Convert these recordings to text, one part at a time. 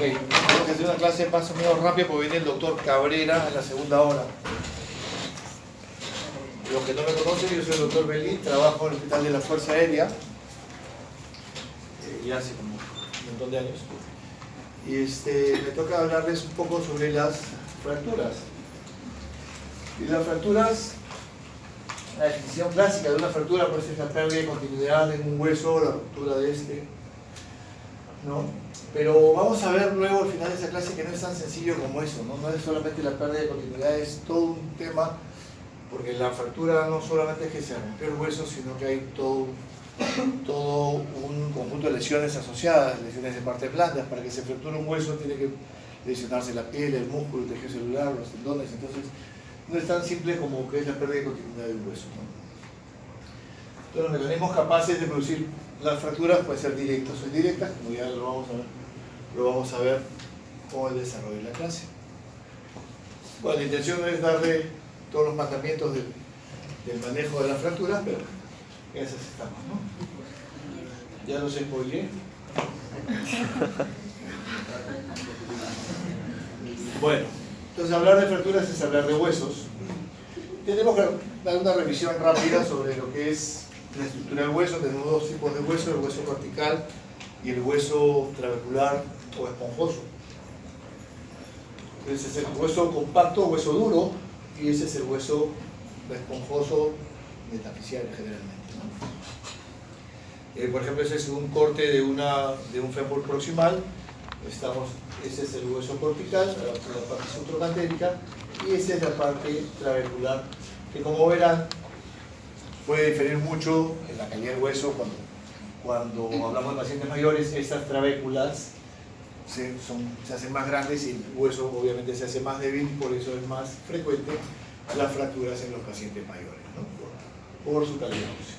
tengo que hacer una clase más o menos rápida porque viene el doctor Cabrera en la segunda hora. Los que no me conocen, yo soy el doctor Belín, trabajo en el Hospital de la Fuerza Aérea, ya hace como un montón de años. Y me toca hablarles un poco sobre las fracturas. Y las fracturas, la definición clásica de una fractura pues es la pérdida de continuidad en un hueso, la ruptura de este, ¿no? Pero vamos a ver luego al final de esa clase que no es tan sencillo como eso, ¿no? No es solamente la pérdida de continuidad, es todo un tema, porque la fractura no solamente es que se rompió el hueso, sino que hay todo un conjunto de lesiones asociadas, lesiones de partes blandas. Para que se fracture un hueso tiene que lesionarse la piel, el músculo, el tejido celular, los tendones. Entonces no es tan simple como que es la pérdida de continuidad del hueso, ¿no? Entonces los mecanismos capaces de producir las fracturas pueden ser directos o indirectas, como ya lo vamos a ver con el desarrollo de la clase. Bueno, la intención no es darle todos los mandamientos del manejo de las fracturas, pero en esas estamos, ¿no? Ya los spoileé. Bueno, entonces hablar de fracturas es hablar de huesos. Tenemos que dar una revisión rápida sobre lo que es la estructura del hueso. Tenemos dos tipos de hueso, el hueso cortical y el hueso trabecular o esponjoso. Ese es el hueso compacto, hueso duro, y ese es el hueso esponjoso metaficial generalmente, ¿no? Por ejemplo, ese es un corte de un fémur proximal. Ese es el hueso cortical, la parte subtrocantérica, y esa es la parte trabecular, que como verán puede diferir mucho en la calidad del hueso. Cuando hablamos de pacientes mayores, estas trabéculas se hacen más grandes y el hueso obviamente se hace más débil, por eso es más frecuente las fracturas en los pacientes mayores, ¿no? por su calidad ósea.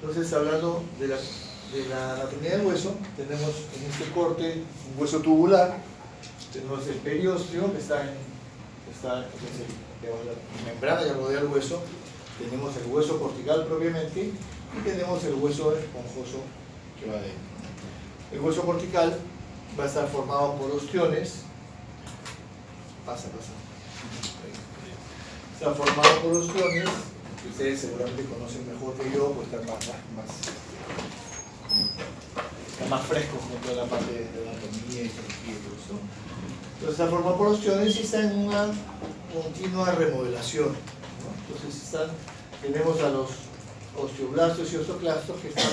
Entonces, hablando de la anatomía del hueso, tenemos en este corte un hueso tubular, tenemos el periósteo que está la membrana que rodea el hueso, tenemos el hueso cortical propiamente y tenemos el hueso esponjoso que va dentro. El hueso cortical va a estar formado por ostiones. Está formado por ostiones, que ustedes seguramente conocen mejor que yo, pues están más frescos con toda la parte de la anatomía y todo eso. Entonces está formado por ostiones y está en una continua remodelación, ¿no? Entonces tenemos a los osteoblastos y osteoclastos que están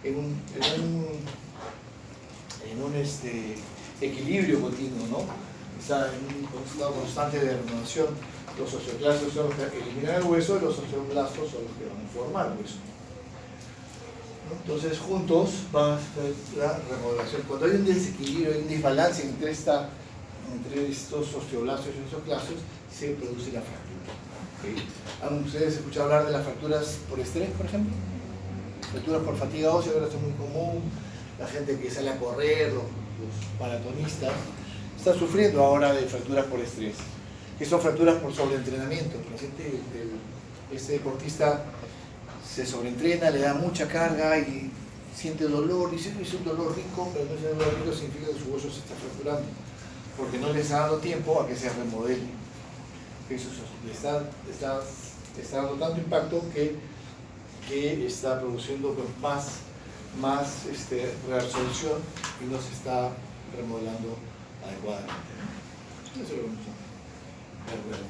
en un equilibrio continuo, ¿no? Está en un estado constante de renovación. Los osteoclastos son los que eliminan el hueso y los osteoblastos son los que van a formar el hueso, ¿no? Entonces juntos va a ser la remodelación. Cuando hay un desequilibrio, hay un desbalance entre estos osteoblastos y osteoclastos, se produce la fractura, ¿okay? ¿Han ustedes escuchado hablar de las fracturas por estrés, por ejemplo? Fracturas por fatiga ósea, ahora esto es muy común. La gente que sale a correr, los maratonistas, están sufriendo ahora de fracturas por estrés, que son fracturas por sobreentrenamiento. El paciente, este deportista se sobreentrena, le da mucha carga y siente dolor, y dice, es un dolor rico, pero no es un dolor rico, significa que su hueso se está fracturando, porque no le está dando tiempo a que se remodele. Eso le está dando tanto impacto que está produciendo más reabsorción y no se está remodelando adecuadamente, ¿no? Eso es lo que vamos a ver.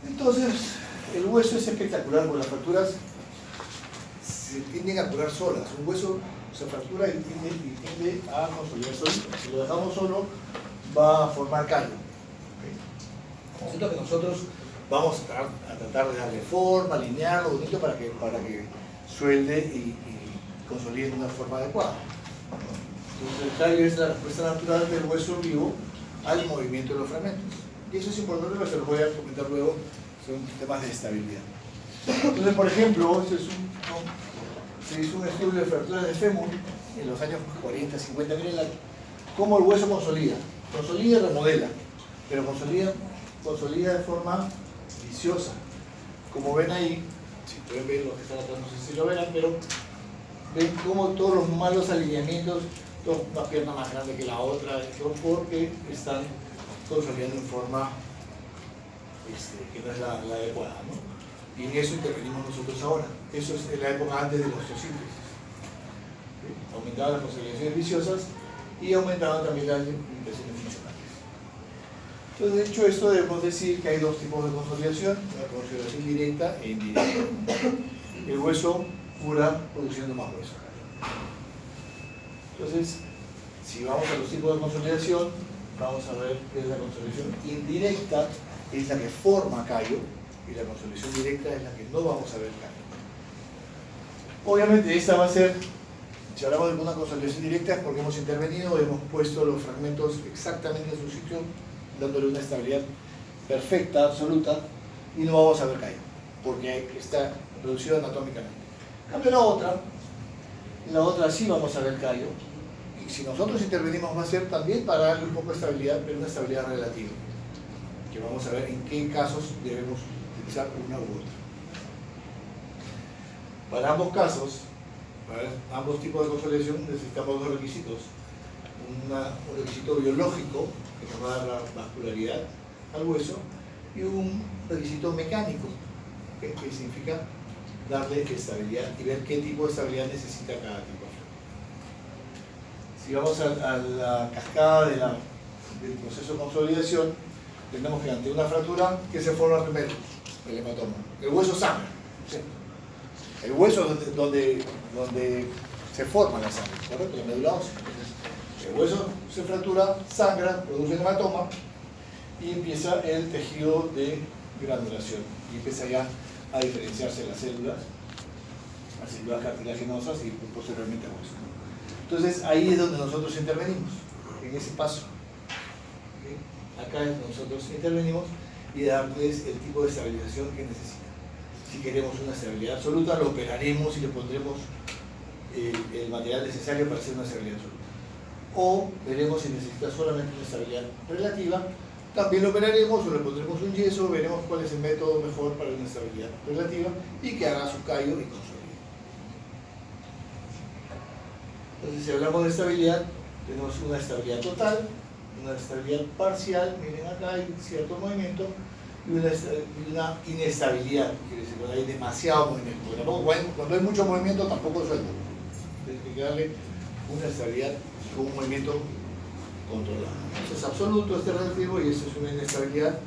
Entonces, el hueso es espectacular, porque las fracturas se tienden a curar solas. Un hueso se fractura y tiende a consolidar solito. Si lo dejamos solo, va a formar callo, ¿okay? Siento que nosotros vamos a tratar de darle forma, alinearlo bonito para que suelde y consolide de una forma adecuada. Entonces el callo es la respuesta natural del hueso vivo al movimiento de los fragmentos. Y eso es importante, pero se lo voy a comentar luego, son temas de estabilidad. Entonces, por ejemplo, se hizo un estudio de fracturas de fémur en los años 40, 50, miren cómo el hueso consolida y remodela, pero consolida de forma viciosa. Como ven ahí, si pueden ver lo que están atrás, no sé si lo verán, pero ven cómo todos los malos alineamientos una pierna más grande que la otra, porque están consolidando en forma que no es la adecuada, ¿no? Y en eso intervenimos nosotros ahora. Eso es en la época antes de la osteosíntesis. ¿Sí? Aumentaban las consolidaciones viciosas y aumentaban también las limitaciones funcionales. Entonces, dicho esto, debemos decir que hay dos tipos de consolidación: la consolidación directa e indirecta. El hueso cura produciendo más hueso. Entonces, si vamos a los tipos de consolidación, vamos a ver que la consolidación indirecta es la que forma callo y la consolidación directa es la que no vamos a ver callo. Obviamente esta va a ser, si hablamos de una consolidación directa, es porque hemos intervenido, hemos puesto los fragmentos exactamente en su sitio, dándole una estabilidad perfecta, absoluta, y no vamos a ver callo, porque está reducido anatómicamente. En cambio la otra sí vamos a ver callo, y si nosotros intervenimos va a ser también para darle un poco de estabilidad, pero una estabilidad relativa, que vamos a ver en qué casos debemos utilizar una u otra. Para ambos casos, para ambos tipos de consolidación, necesitamos dos requisitos. Un requisito biológico, que nos va a dar la vascularidad al hueso, y un requisito mecánico, que significa darle estabilidad y ver qué tipo de estabilidad necesita cada tipo. Si vamos a la cascada del proceso de consolidación, tenemos que ante una fractura, ¿qué se forma primero? El hematoma. El hueso sangra. ¿Sí? El hueso es donde se forma la sangre, ¿correcto? La médula ósea. El hueso se fractura, sangra, produce un hematoma y empieza el tejido de granulación. Y empieza ya a diferenciarse las células cartilaginosas y posteriormente el hueso. Entonces ahí es donde nosotros intervenimos, en ese paso. ¿Okay? Acá es donde nosotros intervenimos y darles el tipo de estabilización que necesitan. Si queremos una estabilidad absoluta, lo operaremos y le pondremos el material necesario para hacer una estabilidad absoluta. O veremos si necesita solamente una estabilidad relativa, también lo operaremos o le pondremos un yeso, veremos cuál es el método mejor para una estabilidad relativa y que haga su callo y consolide. Entonces, si hablamos de estabilidad, tenemos una estabilidad total, una estabilidad parcial, miren acá hay cierto movimiento, y una inestabilidad, quiere decir cuando hay demasiado movimiento. Porque tampoco, cuando hay mucho movimiento tampoco es suelto. Hay que darle una estabilidad con un movimiento controlado. Eso es absoluto, este es relativo, y eso es una inestabilidad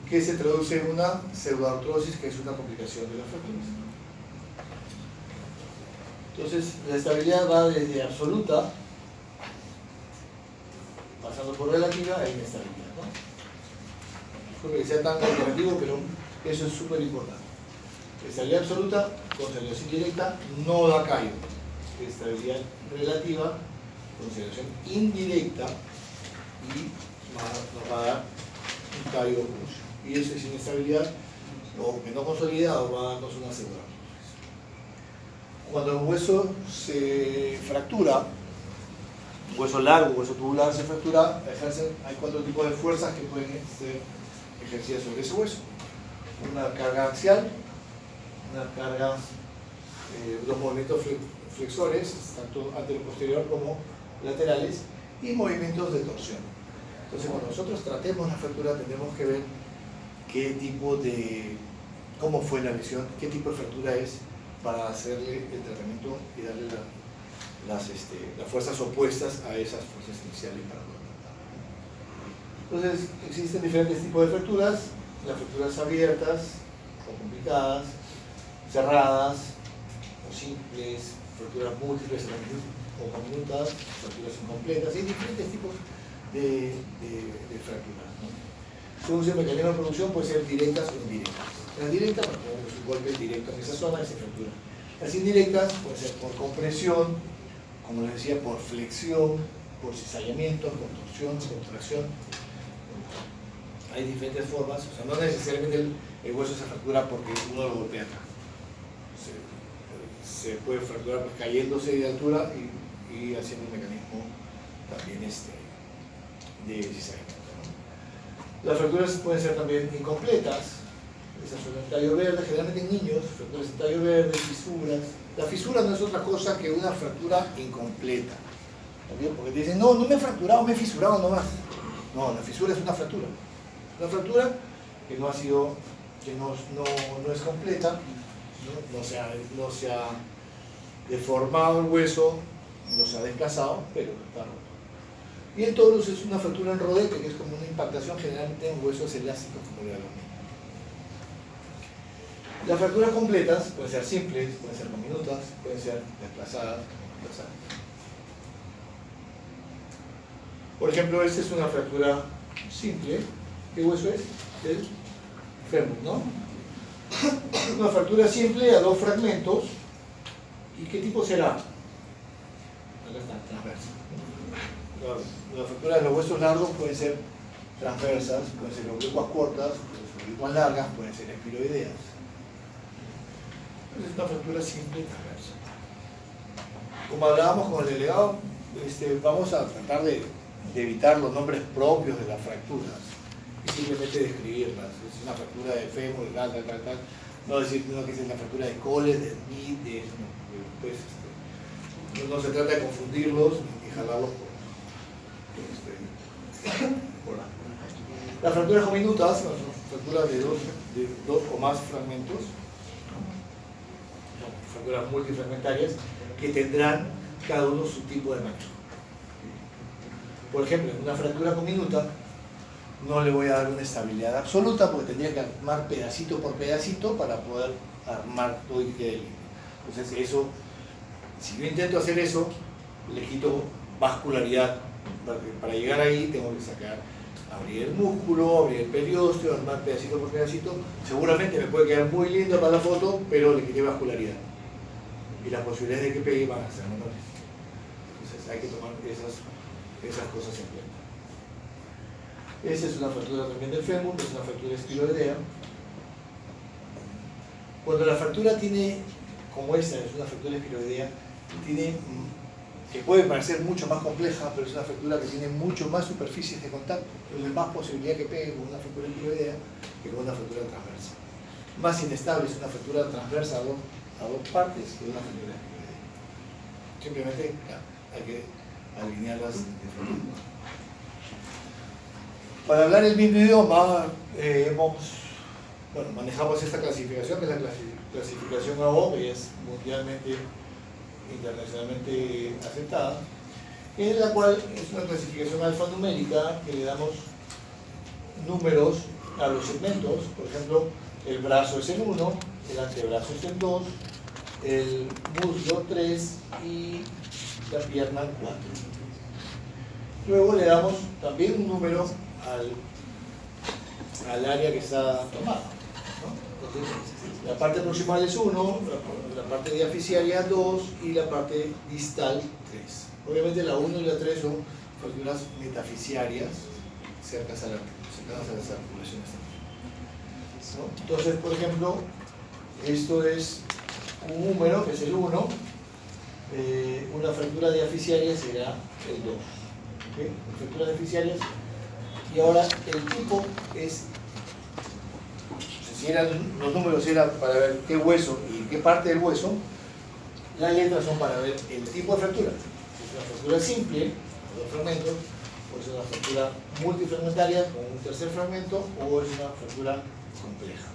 que se traduce en una pseudoartrosis, que es una complicación de las fracturas. Entonces, la estabilidad va desde absoluta, pasando por relativa, e inestabilidad, ¿no? Disculpe que sea tan relativo, pero eso es súper importante. Estabilidad absoluta, consolidación directa, no da callo. Estabilidad relativa, consolidación indirecta, y nos va a dar un callo ocluso. Y eso es inestabilidad, o que no consolidado, va a darnos una pseudoartrosis. Cuando el hueso se fractura, hueso largo, hueso tubular se fractura, hay cuatro tipos de fuerzas que pueden ser ejercidas sobre ese hueso. Una carga axial, una carga, dos movimientos flexores, tanto anterior-posterior como laterales, y movimientos de torsión. Entonces, cuando nosotros tratemos la fractura, tenemos que ver qué tipo de, cómo fue la lesión, qué tipo de fractura es, para hacerle el tratamiento y darle las fuerzas opuestas a esas fuerzas iniciales para poder tratar. Entonces, existen diferentes tipos de fracturas: las fracturas abiertas o complicadas, cerradas o simples, fracturas múltiples o cominitas, fracturas incompletas, y diferentes tipos de fracturas, ¿no? Según el mecanismo de producción, puede ser directas o indirectas. Las directas, pues, tenemos un golpe directo en esa zona y se fractura. Las indirectas pueden ser por compresión, como les decía, por flexión, por cizallamiento, contorsión, contracción. Hay diferentes formas, o sea, no necesariamente el hueso se fractura porque uno lo golpea acá. Se puede fracturar pues, cayéndose de altura y haciendo un mecanismo también de cizallamiento, ¿no? Las fracturas pueden ser también incompletas. Esas son el tallo verde, generalmente en niños, fracturas de tallo verde, fisuras. La fisura no es otra cosa que una fractura incompleta. ¿También? Porque te dicen, no me he fracturado, me he fisurado nomás. No, la fisura es una fractura. Una fractura que no ha sido, que no es completa, no se ha deformado el hueso, no se ha desplazado, pero está roto. Y el torus es una fractura en rodete, que es como una impactación generalmente en huesos elásticos como el aluminio. Las fracturas completas pueden ser simples, pueden ser diminutas, pueden ser desplazadas. Por ejemplo, esta es una fractura simple. ¿Qué hueso es? El fémur, ¿no? Una fractura simple a dos fragmentos. ¿Y qué tipo será? Acá está, transversa. Las fracturas de los huesos largos pueden ser transversas, pueden ser oblicuas cortas, pueden ser oblicuas largas, pueden ser espiroideas. Entonces es una fractura simple y transversa. Como hablábamos con el delegado, vamos a tratar de evitar los nombres propios de las fracturas y simplemente describirlas. Es una fractura de fémur, tal. No decir que es la fractura de Coles, de Smith, pues, no se trata de confundirlos ni jalarlos por las fracturas diminutas, son fracturas de dos o más fragmentos, fracturas multifragmentarias que tendrán cada uno su tipo de mancho. Por ejemplo, en una fractura diminuta no le voy a dar una estabilidad absoluta porque tendría que armar pedacito por pedacito para poder armar todo y que quede limpio. Entonces eso, si yo intento hacer eso, le quito vascularidad. Para llegar ahí tengo que abrir el músculo, abrir el periósteo, armar pedacito por pedacito. Seguramente me puede quedar muy lindo para la foto, pero le quité vascularidad. Y las posibilidades de que pegue van a ser menores. Entonces hay que tomar esas cosas en cuenta. Esa es una fractura también del fémur, es una fractura espiroidea. Cuando la fractura tiene, como esta es una fractura espiroidea, que puede parecer mucho más compleja, pero es una fractura que tiene mucho más superficies de contacto. Entonces hay más posibilidad que pegue con una fractura espiroidea que con una fractura transversa. Más inestable es una fractura transversa a dos partes que una fractura espiroidea. Simplemente hay que alinearlas de forma. Para hablar el mismo idioma, manejamos esta clasificación, que es la clasificación AO, que es mundialmente, internacionalmente aceptada, en la cual es una clasificación alfanumérica que le damos números a los segmentos. Por ejemplo, el brazo es el 1, el antebrazo es el 2, el muslo 3 y la pierna 4. Luego le damos también un número al área que está tomada, ¿no? Entonces, la parte proximal es 1, la parte diaficiaria 2 y la parte distal 3. Obviamente la 1 y la 3 son fracturas metafisiarias cercanas a las articulaciones. ¿No? Entonces, por ejemplo, esto es un número que es el 1, una fractura diaficiaria será el 2. ¿Okay? Fracturas diaficiarias. Y ahora el tipo es, si los números eran para ver qué hueso y qué parte del hueso, las letras son para ver el tipo de fractura. Si es una fractura simple, con dos fragmentos, o es una fractura multifragmentaria con un tercer fragmento, o es una fractura compleja.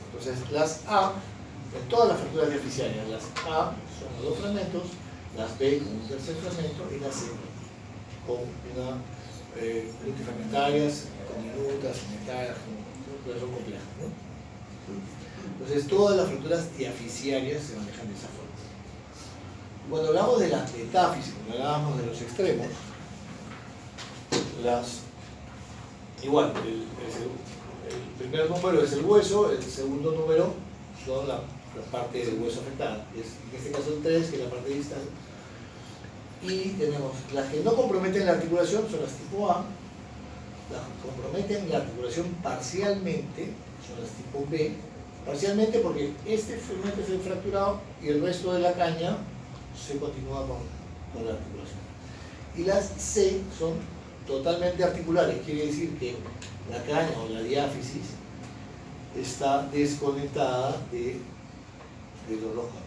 Entonces las A, en todas las fracturas diaficiarias, las A son los dos fragmentos, las B con un tercer fragmento y las C con una multifragmentarias, diminutas, segmentadas, pero son complejas, ¿no? Entonces todas las fracturas diaficiarias se manejan de esa forma. Cuando hablamos de las metáfisis, cuando hablamos de los extremos, igual, el primer número es el hueso, el segundo número son la parte del hueso afectada, en este caso el 3, que es la parte distal. Y tenemos las que no comprometen la articulación, son las tipo A, las que comprometen la articulación parcialmente, son las tipo B, parcialmente porque este fragmento es el fracturado y el resto de la caña se continúa con la articulación. Y las C son totalmente articulares, quiere decir que la caña o la diáfisis está desconectada de los dos caminos.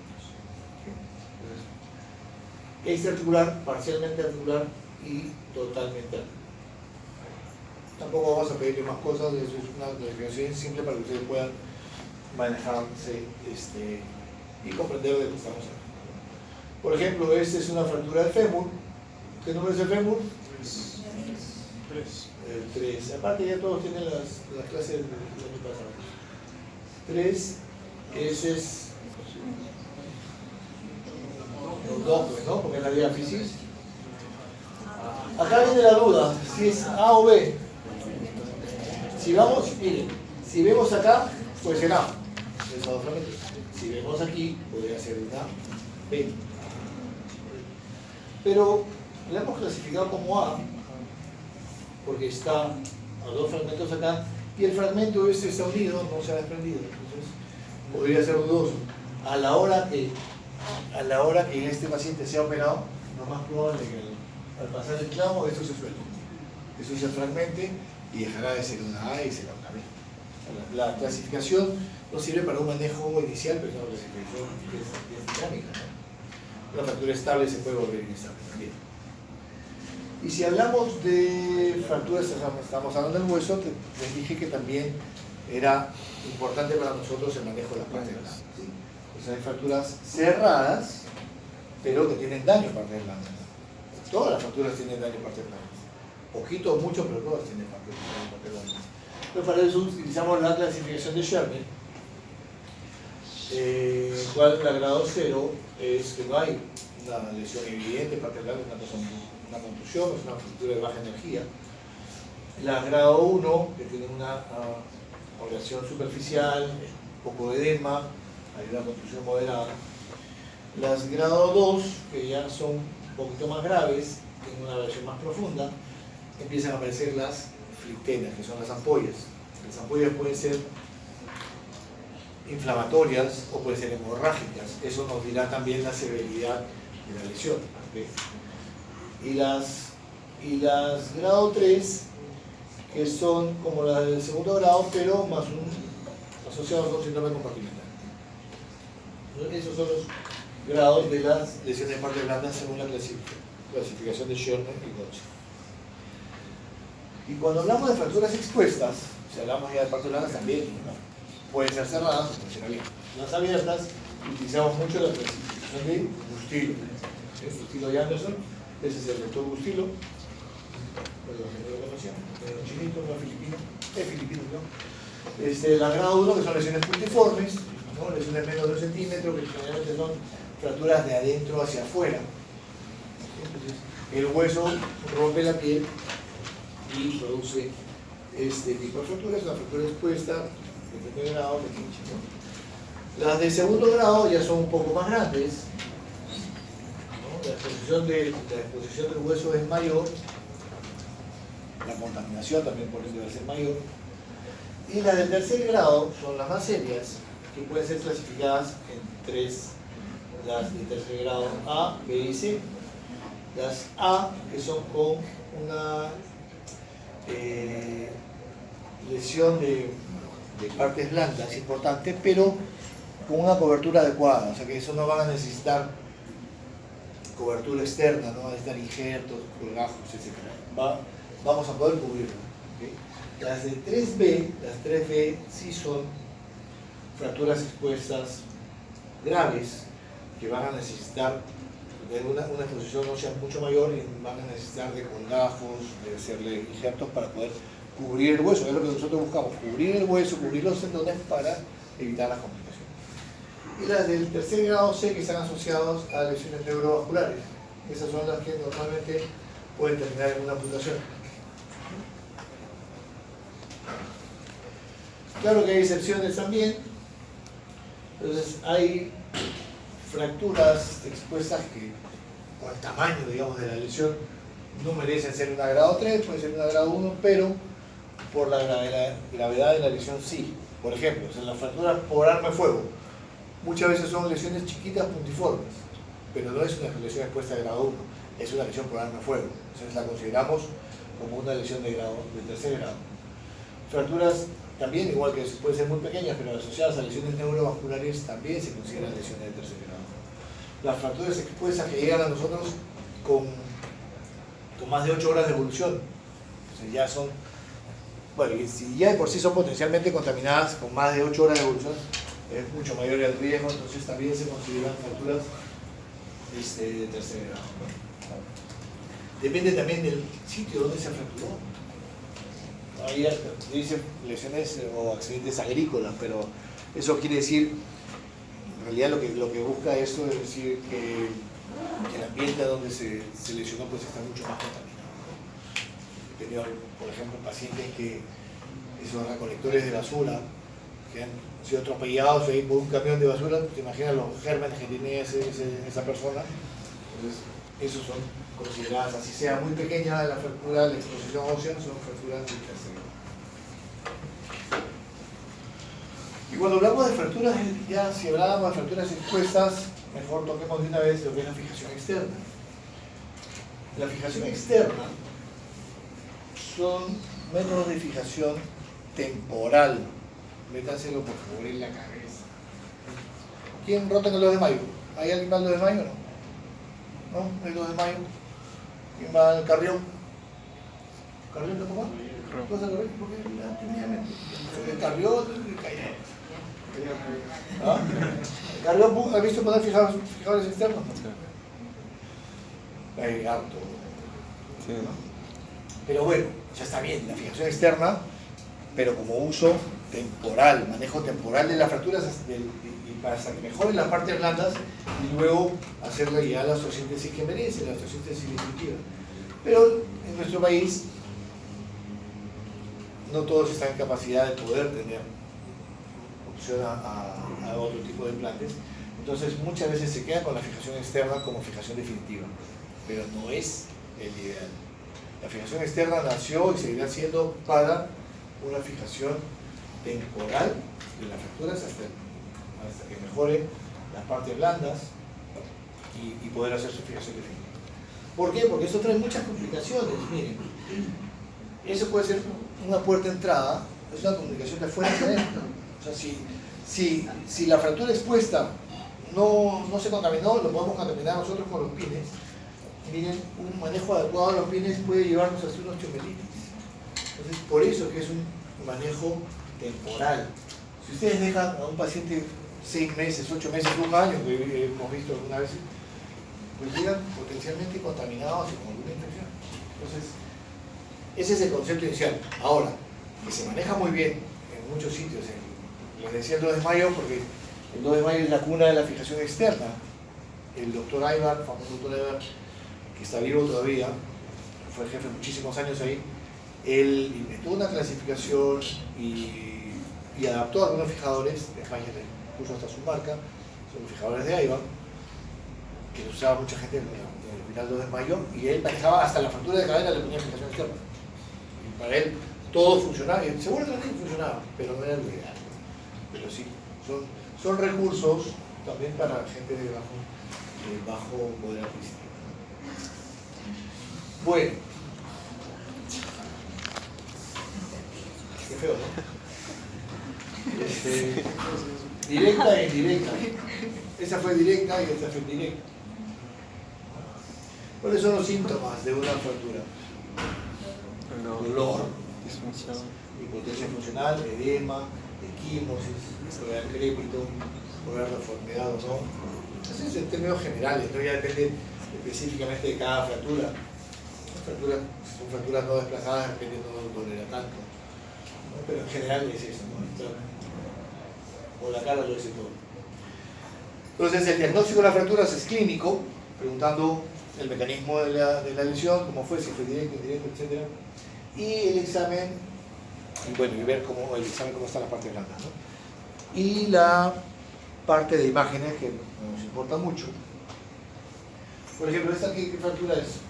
extraarticular, parcialmente articular y totalmente articular. Tampoco vamos a pedirle más cosas, eso es una definición simple para que ustedes puedan manejarse y comprender de lo que estamos hablando. Por ejemplo, esta es una fractura del fémur. ¿Qué número es el fémur? 3. El 3. Aparte ya todos tienen las clases del año pasado. 3, ese es el 2, ¿no? Porque es la diáfisis. Acá viene la duda, si es A o B. Si vamos, miren, si vemos acá, puede ser A. Si vemos aquí, podría ser una B. Pero la hemos clasificado como A, porque está a dos fragmentos acá, y el fragmento este está unido, no se ha desprendido. Entonces, podría ser dudoso. A la hora que este paciente sea operado, lo más probable es que al pasar el clavo, esto se suelte. Eso se fragmente y dejará de ser una A y será una B. La clasificación no sirve para un manejo inicial, pero es una clasificación que es dinámica, ¿no? Una fractura estable se puede volver inestable también. Y si hablamos de fracturas, estamos hablando del hueso, les dije que también era importante para nosotros el manejo de las partes blandas. ¿Sí? O sea, hay fracturas cerradas, pero que tienen daño a partes blandas. Todas las fracturas tienen daño a partes blandas. Poquito o mucho, pero todas tienen partes blandas. Pero para eso utilizamos la clasificación de Sherman, cual la grado 0 es que no hay una lesión evidente, parte blanca, una contusión, es una fractura de baja energía. La grado 1, que tiene una oleación superficial, un poco de edema, hay una contusión moderada. Las grado 2, que ya son un poquito más graves, tienen una versión más profunda, empiezan a aparecer las flictenas, que son las ampollas. Las ampollas pueden ser inflamatorias o pueden ser hemorrágicas. Eso nos dirá también la severidad de la lesión. ¿Okay? Y las grado 3, que son como las del segundo grado, pero más asociados con síndrome compartimental. Esos son los grados de las lesiones de parte blanda según la clasificación de Sherman y Gotcha. Y cuando hablamos de fracturas expuestas, si hablamos ya de partes blandas también, ¿no? Pueden ser cerradas, pueden ser abiertas. Las abiertas utilizamos mucho la clasificación de Bustilo. Bustilo y Anderson, ese es el doctor Bustilo. Perdón, no lo conocía, un chinito, no filipino, es filipino, ¿no? La grado 1, que son lesiones puntiformes, ¿no? Lesiones menos de 1 centímetro, que generalmente son fracturas de adentro hacia afuera. Entonces, el hueso rompe la piel y produce este tipo de fracturas, una fractura expuesta de primer grado, ¿no? Las de segundo grado ya son un poco más grandes, ¿no? La exposición del hueso es mayor, la contaminación también por ende va a ser mayor, y las del tercer grado son las más serias, que pueden ser clasificadas en 3, las de tercer grado A, B y C. Las A, que son con una lesión de partes blandas importante, pero con una cobertura adecuada, o sea que eso no van a necesitar cobertura externa, no van a necesitar injertos, colgajos, etc. Vamos a poder cubrirlo. ¿Okay? Las de 3B sí son fracturas expuestas graves que van a necesitar de una exposición ósea mucho mayor y van a necesitar de colgajos, de hacerle injertos para poder cubrir el hueso. Es lo que nosotros buscamos, cubrir el hueso, cubrir los tendones para evitar las complicaciones. Y las del tercer grado C, que están asociados a lesiones neurovasculares. Esas son las que normalmente pueden terminar en una amputación. Claro que hay excepciones también. Entonces hay fracturas expuestas que, por el tamaño, digamos, de la lesión, no merecen ser una grado 3, puede ser una grado 1, pero por la gravedad de la lesión sí. Por ejemplo, las fracturas por arma de fuego muchas veces son lesiones chiquitas puntiformes, pero no es una lesión expuesta de grado 1, es una lesión por arma de fuego. Entonces la consideramos como una lesión de tercer grado. Fracturas también, igual que pueden ser muy pequeñas, pero asociadas a lesiones neurovasculares, también se consideran lesiones de tercer grado. las fracturas expuestas que llegan a nosotros con más de 8 horas de evolución. O sea, ya son, bueno, y si ya de por sí son potencialmente contaminadas con más de 8 horas de evolución, es mucho mayor el riesgo, entonces también se consideran fracturas de tercer grado, ¿no? Depende también del sitio donde se fracturó. Ahí dice lesiones o accidentes agrícolas, pero eso quiere decir, en realidad lo que busca esto es decir que el ambiente donde se lesionó pues está mucho más contaminado. He tenido, por ejemplo, pacientes que esos recolectores de basura que han sido atropellados ahí por un camión de basura, te imaginas los gérmenes que tiene esa persona. Entonces, esos son consideradas, así sea muy pequeña la fractura, la exposición ósea, son fracturas de tercer grado. Y cuando hablamos de fracturas, ya si hablábamos de fracturas expuestas, mejor toquemos de una vez lo que es la fijación externa. La fijación externa son métodos de fijación temporal. Métanselo por favor en la cabeza. ¿Quién rota en el 2 de mayo? ¿Hay alguien va al 2 de mayo o no? ¿No? ¿El 2 de mayo? ¿Quién va al Carrión? ¿Carrión tampoco va? ¿Tú vas al Carrión? ¿Por qué? Tímidamente. El Carrión y callado. ¿Ah? ¿El Carrión ha visto poner fijadores externos? Hay harto. Sí. Pero bueno, ya está bien, la fijación externa, pero como uso temporal, manejo temporal de las fracturas y para hasta que mejoren las partes blandas y luego hacerle ya la osteosíntesis que merece, la osteosíntesis definitiva. Pero en nuestro país no todos están en capacidad de poder tener opción a otro tipo de implantes, entonces muchas veces se queda con la fijación externa como fijación definitiva, pero no es el ideal. La fijación externa nació y seguirá siendo para una fijación temporal de las fracturas hasta que mejore las partes blandas y poder hacer su fijación definitiva. ¿Por qué? Porque eso trae muchas complicaciones. Miren, eso puede ser una puerta de entrada, es una comunicación de afuera hacia adentro. O sea, si la fractura expuesta no se contaminó, lo podemos contaminar nosotros con los pines. Miren, un manejo adecuado de los pines puede llevarnos hasta unos chomelitos. Entonces, por eso es que es un manejo temporal. Si ustedes dejan a un paciente 6 meses, 8 meses, 1 año, que hemos visto alguna vez, pues llegan potencialmente contaminados y con alguna infección. Entonces, ese es el concepto inicial. Ahora, que se maneja muy bien en muchos sitios. Les decía el 2 de mayo porque el 2 de mayo es la cuna de la fijación externa. El doctor Aybar, famoso doctor Aybar, que está vivo todavía, fue el jefe muchísimos años ahí, él inventó una clasificación y adaptó algunos fijadores, de España puso hasta su marca, son los fijadores de Aybar, que los usaba mucha gente en el hospital 2 de mayo, y él manejaba hasta la fractura de cadera, le ponía fijación externa. Y para él todo funcionaba, y seguro que también funcionaba, pero no era lo ideal. Pero sí, son recursos también para gente de bajo poder adquisitivo. Bueno, qué feo, ¿no? Directa e indirecta. Esa fue directa y esta fue indirecta. ¿Cuáles son los síntomas de una fractura? Dolor, impotencia funcional, edema, equimosis, puede haber crépito, puede haber deformidad o no. Eso es en términos generales, ¿no? Ya depende específicamente de cada fractura. Son fracturas no desplazadas, de repente no tolera tanto, ¿no? Pero en general es eso, ¿no? O la cara lo dice todo. Entonces el diagnóstico de las fracturas es clínico, preguntando el mecanismo de la lesión, cómo fue, si fue directo, indirecto, etc. Y el examen, y bueno, y ver el examen cómo está la parte blanda, ¿no? Y la parte de imágenes que nos importa mucho. Por ejemplo, ¿esta qué fractura es?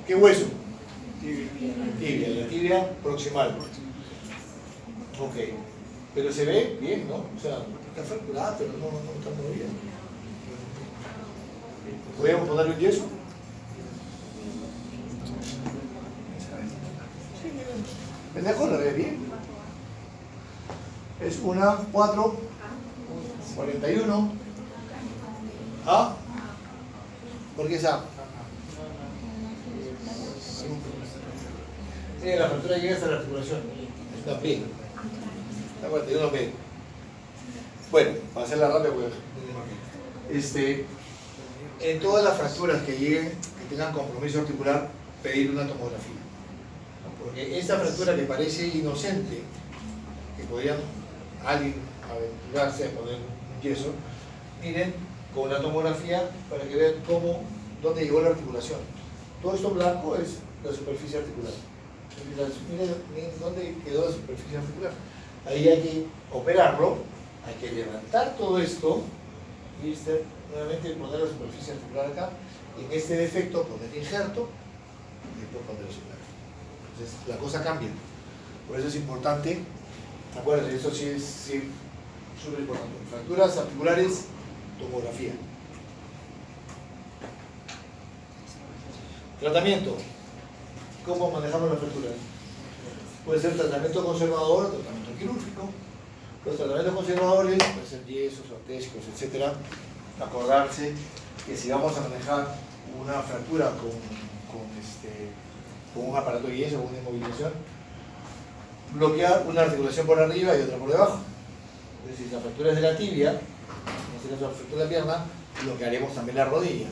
¿Qué hueso? Tibia, la tibia proximal. Ok. Pero se ve bien, ¿no? O sea, está fracturada, pero no está movida. ¿Podríamos ponerle un yeso? ves bien? Es una 4, 41. ¿A? ¿Por qué es A? Miren, la fractura llega hasta la articulación. Es una P. La 41 P. Bueno, para hacerla rápida, en todas las fracturas que lleguen, que tengan compromiso articular, pedir una tomografía. Porque esta fractura que parece inocente, que podrían alguien aventurarse a poner un yeso, miren con una tomografía para que vean dónde llegó la articulación. Todo esto blanco es la superficie articular. Miren dónde quedó la superficie articular. Ahí hay que operarlo, hay que levantar todo esto y nuevamente poner la superficie articular acá, y en este defecto poner injerto y después poner el solar. Entonces la cosa cambia. Por eso es importante, acuérdense, eso sí es súper importante. Fracturas articulares, tomografía. Tratamiento. ¿Cómo manejamos la fractura? Puede ser tratamiento conservador o tratamiento quirúrgico. Los tratamientos conservadores pueden ser yesos, ortésicos, etc. Acordarse que si vamos a manejar una fractura con un aparato de yeso o una inmovilización, bloquear una articulación por arriba y otra por debajo. Es decir, si la fractura es de la tibia, en este caso la fractura de la pierna, bloquearemos también la rodilla.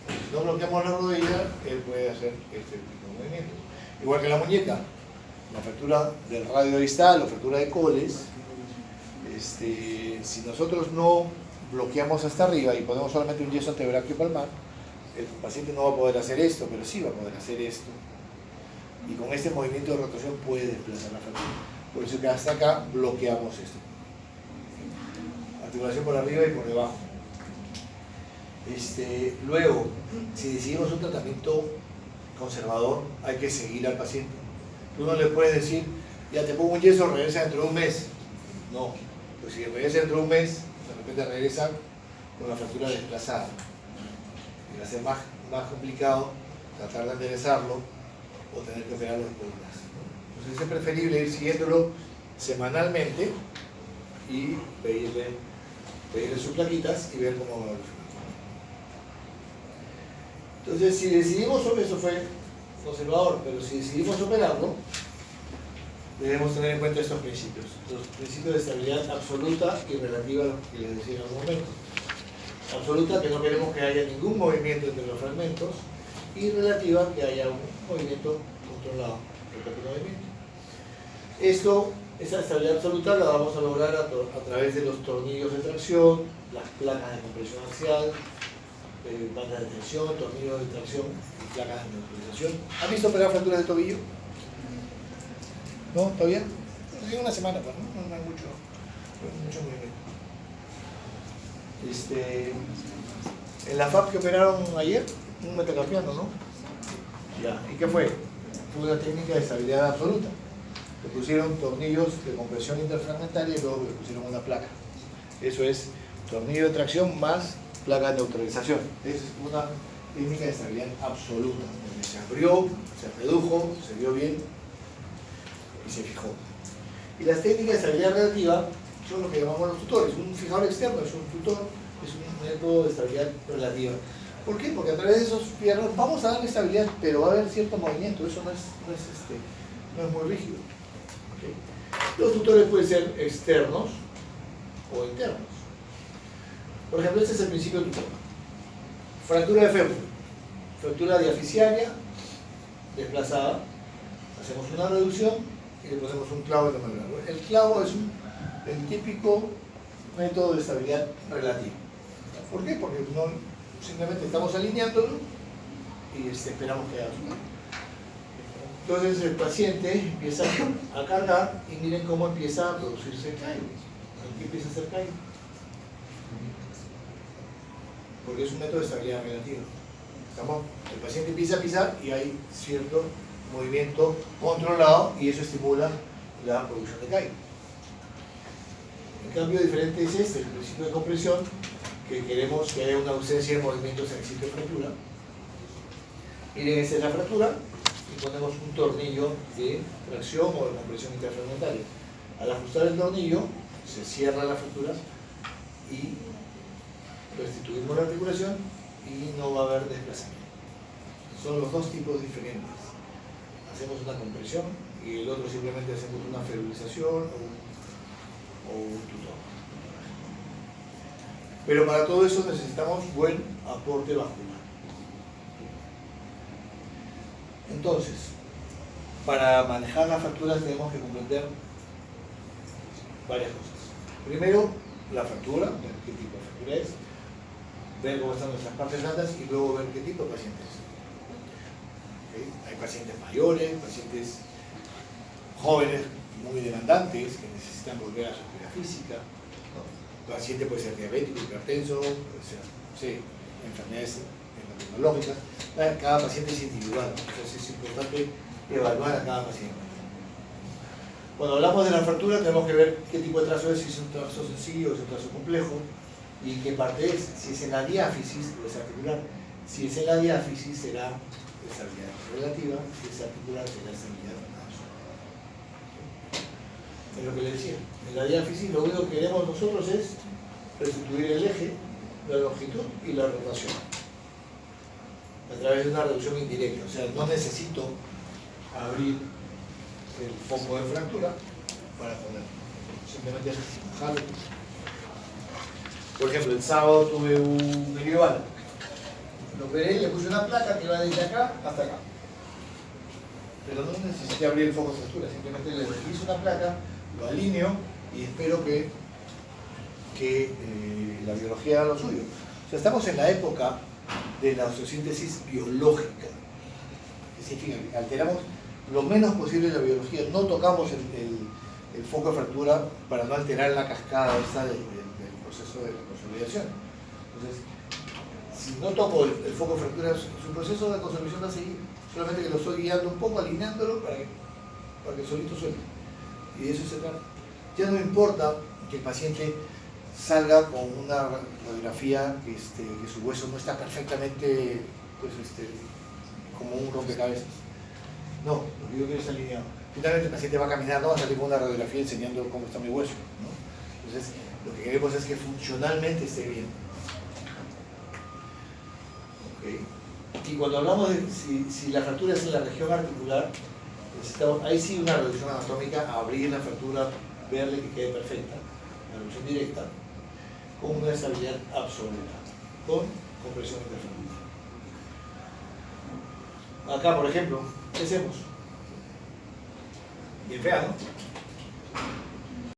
Si no bloqueamos la rodilla, él puede hacer este tipo de movimientos. Igual que la muñeca, la fractura del radio distal o fractura de coles, si nosotros no bloqueamos hasta arriba y ponemos solamente un yeso antebraquiopalmar, el paciente no va a poder hacer esto, pero sí va a poder hacer esto. Y con este movimiento de rotación puede desplazar la fractura. Por eso que hasta acá bloqueamos esto. Articulación por arriba y por debajo. Luego, si decidimos un tratamiento conservador, hay que seguir al paciente. Tú no le puedes decir, ya te pongo un yeso, regresa dentro de un mes. No, pues si regresa dentro de un mes, de repente regresa con la fractura desplazada. Y va a ser más complicado tratar de enderezarlo o tener que operarlo después de un mes. Entonces es preferible ir siguiéndolo semanalmente y pedirle sus plaquitas y ver cómo va a evolucionar. Entonces, si decidimos sobre eso fue conservador, pero si decidimos operarlo, debemos tener en cuenta estos principios. Los principios de estabilidad absoluta y relativa, que les decía en algún momento. Absoluta, que no queremos que haya ningún movimiento entre los fragmentos, y relativa, que haya un movimiento controlado del propio movimiento. Esa estabilidad absoluta la vamos a lograr a través de los tornillos de tracción, las placas de compresión axial, bandas de tensión, tornillos de tracción y placas de neutralización. ¿Han visto operar fracturas de tobillo? ¿No? ¿Está bien? En una semana, pues, no hay mucho movimiento. En la FAP que operaron ayer, un metacarpiano, ¿no? Ya. ¿Y qué fue? Fue una técnica de estabilidad absoluta. Le pusieron tornillos de compresión interfragmentaria y luego le pusieron una placa. Eso es tornillo de tracción más placa de neutralización. Esa es una técnica de estabilidad absoluta, donde se abrió, se redujo, se vio bien y se fijó. Y las técnicas de estabilidad relativa son lo que llamamos los tutores. Un fijador externo es un tutor, es un método de estabilidad relativa. ¿Por qué? Porque a través de esos fierros vamos a darle estabilidad, pero va a haber cierto movimiento, eso no es muy rígido. ¿Okay? Los tutores pueden ser externos o internos. Por ejemplo, este es el principio tutor. Fractura de fémur, fractura diaficiaria, desplazada, hacemos una reducción y le ponemos un clavo en el medular. El clavo es el típico método de estabilidad relativa. ¿Por qué? Porque simplemente estamos alineándolo y esperamos que haga su labor. Entonces el paciente empieza a cargar y miren cómo empieza a producirse callo. Aquí empieza a hacer callo. Porque es un método de estabilidad relativa. El paciente empieza a pisar y hay cierto movimiento controlado y eso estimula la producción de callo. En cambio, diferente es el principio de compresión, que queremos que haya una ausencia de movimientos en el sitio de fractura. Miren, esta es la fractura, y ponemos un tornillo de tracción o de compresión interfragmentaria. Al ajustar el tornillo, se cierra la fractura y restituimos la articulación y no va a haber desplazamiento. Son los dos tipos diferentes. Hacemos una compresión y el otro simplemente hacemos una ferulización o un tutor. Pero para todo eso necesitamos buen aporte vascular. Entonces, para manejar las fracturas tenemos que comprender varias cosas. Primero, la fractura, ver qué tipo de fractura es, ver cómo están nuestras partes blandas y luego ver qué tipo de paciente es. ¿Okay? Hay pacientes mayores, pacientes jóvenes muy demandantes que necesitan volver a su actividad física. ¿No? El paciente puede ser diabético, hipertenso, puede ser, sí, enfermedades endocrinológicas. Cada paciente es individual, entonces es importante evaluar a cada paciente. Cuando hablamos de la fractura tenemos que ver qué tipo de trazo es, si es un trazo sencillo o es un trazo complejo y qué parte es, si es en la diáfisis o es articular. Si es en la diáfisis será estabilidad relativa, si es articular será estabilidad absoluta. Es lo que le decía, en la diáfisis lo único que queremos nosotros es restituir el eje, la longitud y la rotación a través de una reducción indirecta, o sea, no necesito abrir el foco de fractura para ponerlo, simplemente jalo. Por ejemplo, el sábado tuve un heriobala, lo operé y le puse una placa que va desde acá hasta acá, pero no necesité abrir el foco de fractura, simplemente le hice una placa, lo alineo y espero que la biología haga lo suyo. O sea, estamos en la época de la osteosíntesis biológica, que significa que alteramos lo menos posible la biología, no tocamos el foco de fractura para no alterar la cascada esta del proceso de consolidación. Entonces, si no toco el foco de fractura, su proceso de consolidación va a seguir, solamente que lo estoy guiando un poco, alineándolo para que solito suelte. Y de eso se trata. Ya no importa que el paciente salga con una radiografía que su hueso no está perfectamente como un rompecabezas. No, lo que yo quiero es alineado. Finalmente el paciente va a caminar, no va a salir con una radiografía enseñando cómo está mi hueso, ¿no? Entonces, lo que queremos es que funcionalmente esté bien. ¿Okay? Y cuando hablamos de si la fractura es en la región articular, necesitamos ahí sí una reducción anatómica, abrir la fractura, verle que quede perfecta, la reducción directa, con una estabilidad absoluta, con compresión interfragmentaria. Acá, por ejemplo, ¿qué hacemos? Bien fea, ¿no?